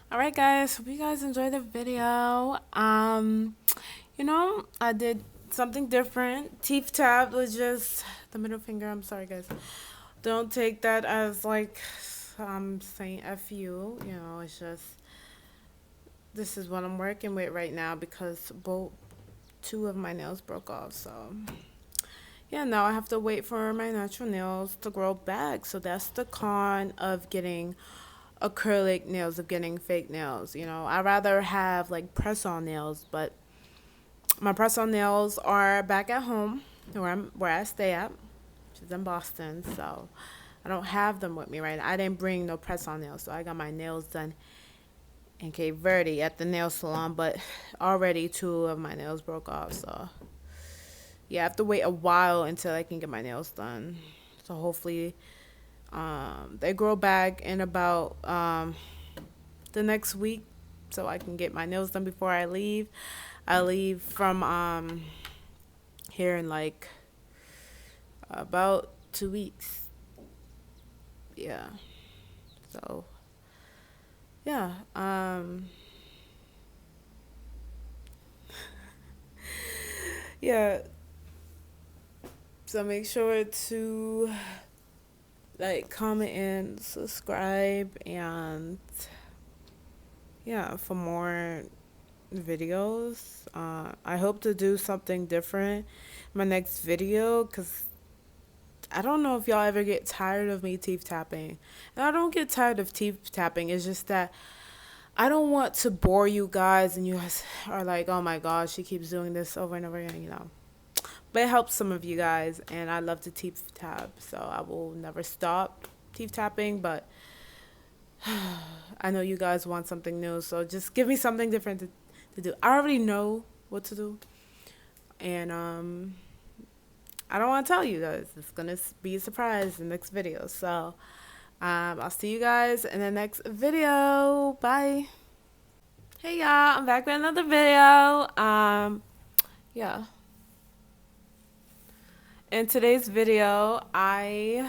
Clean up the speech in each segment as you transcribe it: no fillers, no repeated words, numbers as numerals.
All right, guys. Hope you guys enjoyed the video. I did something different. Teeth tab was just the middle finger. I'm sorry, guys. Don't take that as like I'm saying f you. It's just this is what I'm working with right now because both two of my nails broke off. So yeah, now I have to wait for my natural nails to grow back. So that's the con of getting acrylic nails, of getting fake nails. I rather have like press on nails, but my press on nails are back at home where I stay at, which is in Boston. So I don't have them with me right now. I didn't bring no press on nails, so I got my nails done in Cape Verde at the nail salon, but already two of my nails broke off. So yeah, I have to wait a while until I can get my nails done. So hopefully they grow back in about the next week so I can get my nails done before I leave. I leave from here in like about 2 weeks. Yeah. So yeah. Yeah. So make sure to like comment and subscribe and yeah, for more videos. I hope to do something different in my next video because I don't know if y'all ever get tired of me teeth tapping. And I don't get tired of teeth tapping. It's just that I don't want to bore you guys and you guys are like, oh my gosh, she keeps doing this over and over again. But it helps some of you guys and I love to teeth tap. So I will never stop teeth tapping, but I know you guys want something new. So just give me something different to do. I already know what to do. And I don't want to tell you guys. It's going to be a surprise in the next video. So I'll see you guys in the next video. Bye. Hey y'all, I'm back with another video. Yeah. In today's video, sorry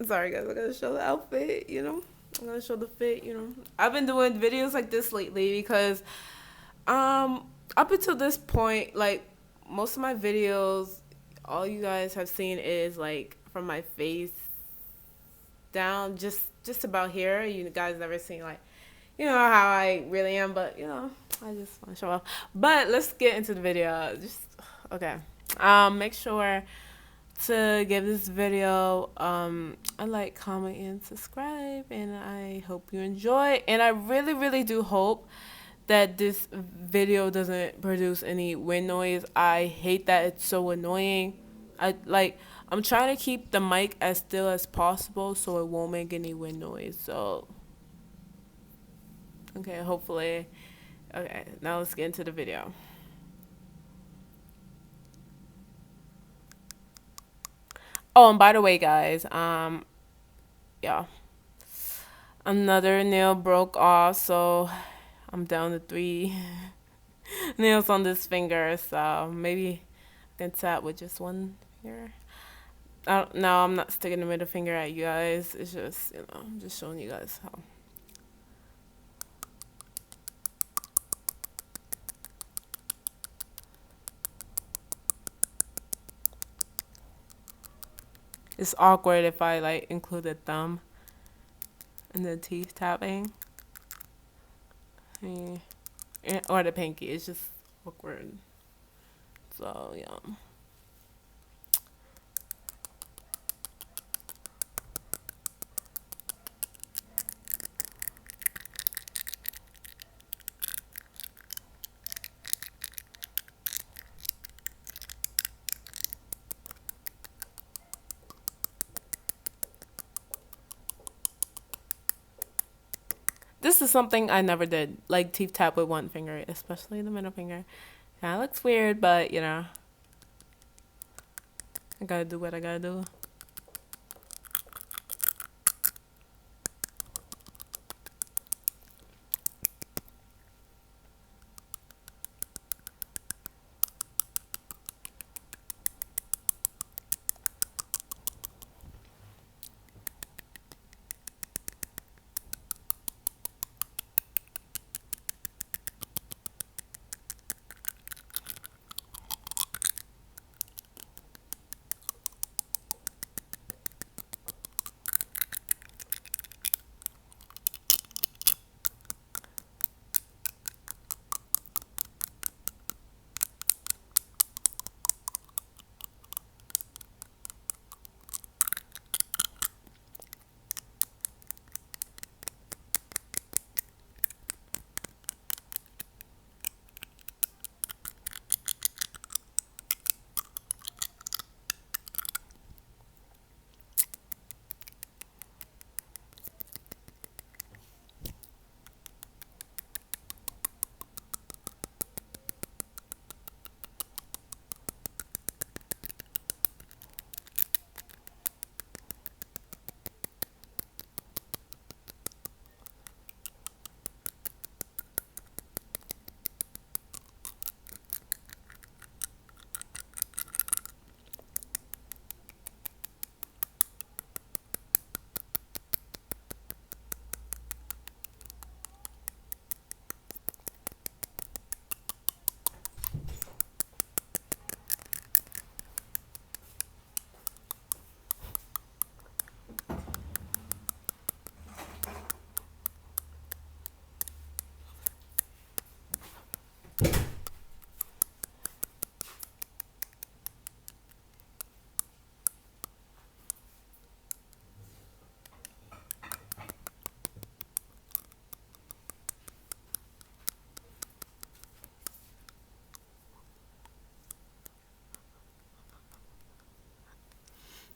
guys, I'm gonna show the outfit. I'm gonna show the fit. I've been doing videos like this lately because up until this point, like most of my videos, all you guys have seen is like from my face down, just about here. You guys never seen like how I really am, but I just want to show off. But let's get into the video. Just okay. Make sure to give this video a like, comment, and subscribe. And I hope you enjoy. And I really, really do hope that this video doesn't produce any wind noise. I hate that. It's so annoying. I'm trying to keep the mic as still as possible so it won't make any wind noise. So okay, hopefully. Okay, now let's get into the video. Oh, and by the way, guys, yeah, another nail broke off, so I'm down to 3 nails on this finger. So maybe I can tap with just one finger. No, I'm not sticking the middle finger at you guys. It's just I'm just showing you guys how. It's awkward if I like include the thumb in the teeth tapping. Or the pinky. It's just awkward. So yeah. This is something I never did, like teeth tap with one finger, especially the middle finger. Kind of looks weird, but I gotta do what I gotta do.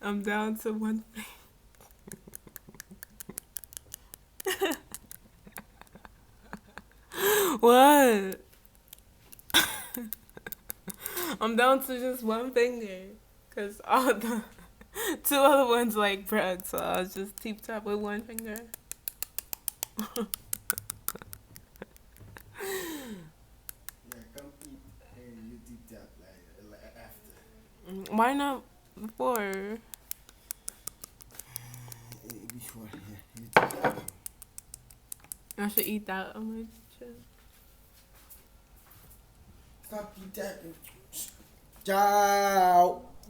I'm down to one. What? I'm down to just one finger. Cause all the two other ones like bread, so I'll just tip tap with one finger. Yeah, come eat and you deep tap like after. Why not before? Before, yeah, you deep tap. I should eat that on my chest. Stop deep tapping. Ciao.